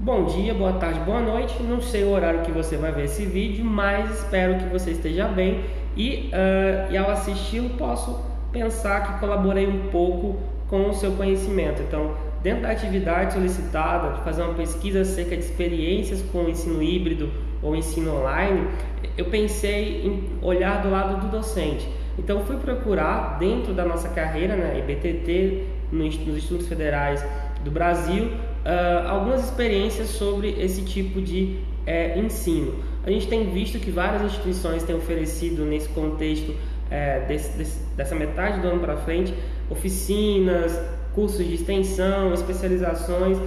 Bom dia, boa tarde, boa noite. Não sei o horário que você vai ver esse vídeo, mas espero que você esteja bem e ao assisti-lo posso pensar que colaborei um pouco com o seu conhecimento. Então, dentro da atividade solicitada, de fazer uma pesquisa acerca de experiências com o ensino híbrido ou ensino online, eu pensei em olhar do lado do docente. Então, fui procurar dentro da nossa carreira, né, IBTT, nos Institutos Federais do Brasil, algumas experiências sobre esse tipo de ensino. A gente tem visto que várias instituições têm oferecido nesse contexto dessa metade do ano para frente oficinas, cursos de extensão, especializações,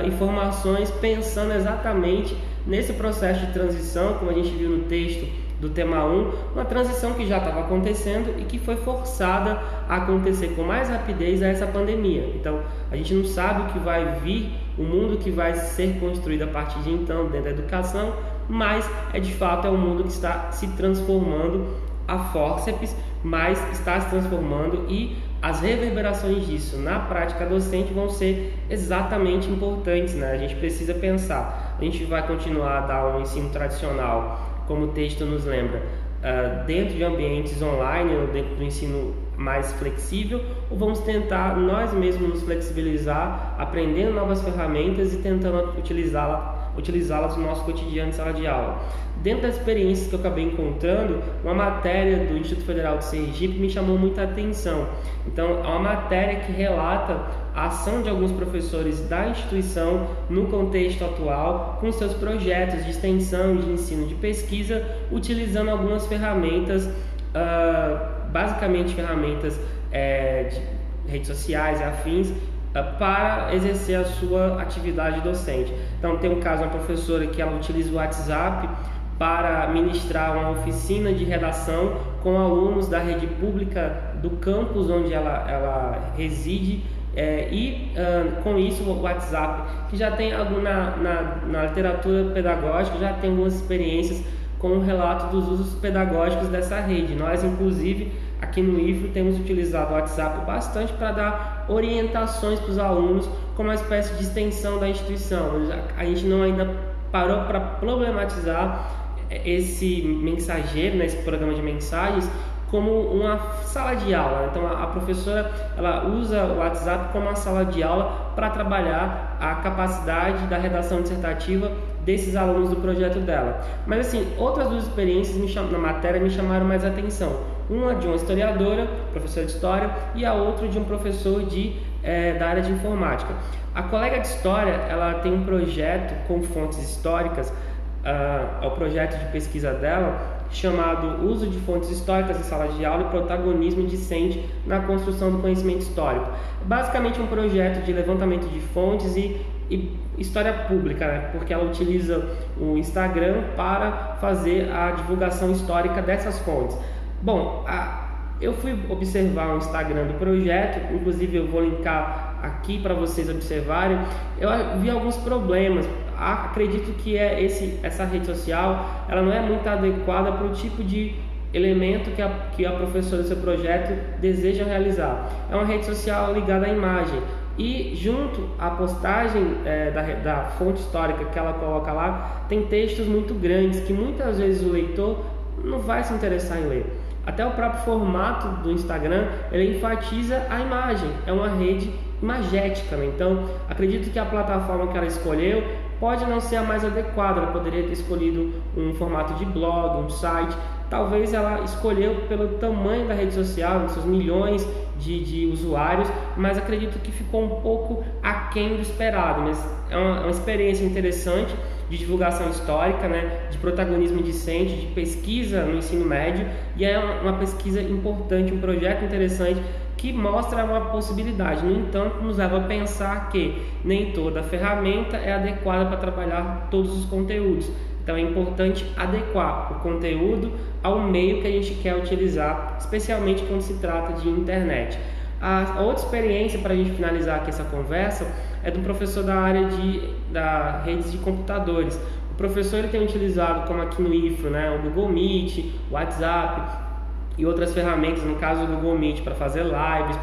informações pensando exatamente nesse processo de transição, como a gente viu no texto do tema 1, uma transição que já estava acontecendo e que foi forçada a acontecer com mais rapidez a essa pandemia. Então, a gente não sabe o que vai vir, o mundo que vai ser construído a partir de então dentro da educação, mas de fato é um mundo que está se transformando a fórceps, mas está se transformando e as reverberações disso na prática docente vão ser exatamente importantes, né? A gente precisa pensar, a gente vai continuar a dar um ensino tradicional, como o texto nos lembra, dentro de ambientes online ou dentro do ensino mais flexível, ou vamos tentar nós mesmos nos flexibilizar, aprendendo novas ferramentas e tentando utilizá-las no nosso cotidiano de sala de aula. Dentro das experiências que eu acabei encontrando, uma matéria do Instituto Federal de Sergipe me chamou muita atenção. Então, é uma matéria que relata a ação de alguns professores da instituição no contexto atual, com seus projetos de extensão, de ensino, de pesquisa, utilizando algumas ferramentas, basicamente ferramentas de redes sociais e afins, para exercer a sua atividade docente. Então, tem um caso, uma professora que ela utiliza o WhatsApp para ministrar uma oficina de redação com alunos da rede pública do campus onde ela reside, com isso o WhatsApp, que já tem na literatura pedagógica, já tem algumas experiências com o relato dos usos pedagógicos dessa rede. Nós, inclusive, aqui no IFRO temos utilizado o WhatsApp bastante para dar orientações para os alunos como uma espécie de extensão da instituição. A gente não ainda parou para problematizar esse mensageiro, né, esse programa de mensagens, como uma sala de aula. Então a professora ela usa o WhatsApp como uma sala de aula para trabalhar a capacidade da redação dissertativa desses alunos do projeto dela. Mas assim, outras duas experiências na matéria me chamaram mais atenção. Uma de uma historiadora, professora de história, e a outra de um professor da área de informática. A colega de história, ela tem um projeto com fontes históricas, o projeto de pesquisa dela, chamado Uso de Fontes Históricas em Sala de Aula e Protagonismo Discente na Construção do Conhecimento Histórico. Basicamente um projeto de levantamento de fontes e história pública, né? Porque ela utiliza o Instagram para fazer a divulgação histórica dessas fontes. Bom, eu fui observar o Instagram do projeto, inclusive eu vou linkar aqui para vocês observarem. Eu vi alguns problemas. Acredito que essa rede social ela não é muito adequada para o tipo de elemento que a professora do seu projeto deseja realizar. É uma rede social ligada à imagem e junto à postagem da fonte histórica que ela coloca lá, tem textos muito grandes que muitas vezes o leitor não vai se interessar em ler. Até o próprio formato do Instagram, ele enfatiza a imagem, é uma rede imagética, né? Então, acredito que a plataforma que ela escolheu pode não ser a mais adequada, ela poderia ter escolhido um formato de blog, um site, talvez ela escolheu pelo tamanho da rede social, seus milhões de usuários, mas acredito que ficou um pouco aquém do esperado, mas é uma experiência interessante de divulgação histórica, né, de protagonismo discente, de pesquisa no ensino médio, e é uma pesquisa importante, um projeto interessante que mostra uma possibilidade. No entanto, nos leva a pensar que nem toda ferramenta é adequada para trabalhar todos os conteúdos. Então é importante adequar o conteúdo ao meio que a gente quer utilizar, especialmente quando se trata de internet. A outra experiência, para a gente finalizar aqui essa conversa, é do professor da área da redes de computadores. O professor ele tem utilizado, como aqui no IFRO, né, o Google Meet, o WhatsApp e outras ferramentas, no caso do Google Meet, para fazer lives,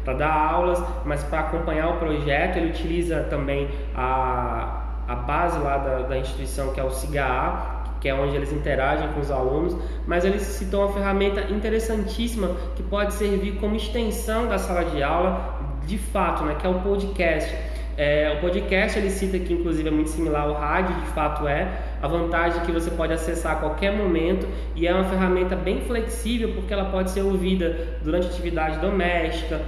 para dar aulas, mas para acompanhar o projeto ele utiliza também a base lá da instituição, que é o SIGA-A, que é onde eles interagem com os alunos, mas ele citou uma ferramenta interessantíssima que pode servir como extensão da sala de aula, de fato, né, que é o podcast. O podcast, ele cita que inclusive é muito similar ao rádio, de fato a vantagem é que você pode acessar a qualquer momento e é uma ferramenta bem flexível porque ela pode ser ouvida durante atividade doméstica,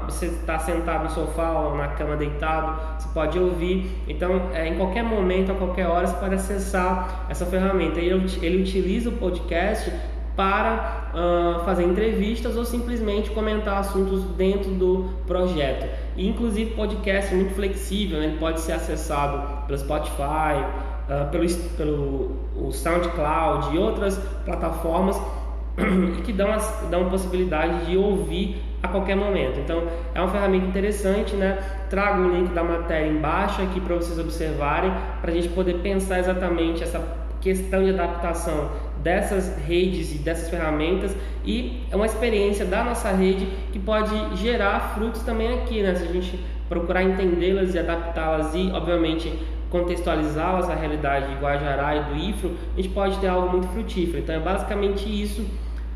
você está sentado no sofá ou na cama deitado, você pode ouvir, então em qualquer momento, a qualquer hora você pode acessar essa ferramenta. Ele utiliza o podcast para fazer entrevistas ou simplesmente comentar assuntos dentro do projeto. E inclusive podcast é muito flexível, né? Ele pode ser acessado pelo Spotify, pelo SoundCloud e outras plataformas que dão a possibilidade de ouvir a qualquer momento. Então é uma ferramenta interessante, né? Trago o link da matéria embaixo aqui para vocês observarem, para a gente poder pensar exatamente essa questão de adaptação dessas redes e dessas ferramentas, e é uma experiência da nossa rede que pode gerar frutos também aqui, né? Se a gente procurar entendê-las e adaptá-las e, obviamente, contextualizá-las à realidade de Guajará e do IFRO, a gente pode ter algo muito frutífero. Então é basicamente isso.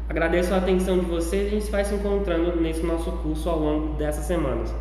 Agradeço a atenção de vocês e a gente vai se encontrando nesse nosso curso ao longo dessas semanas.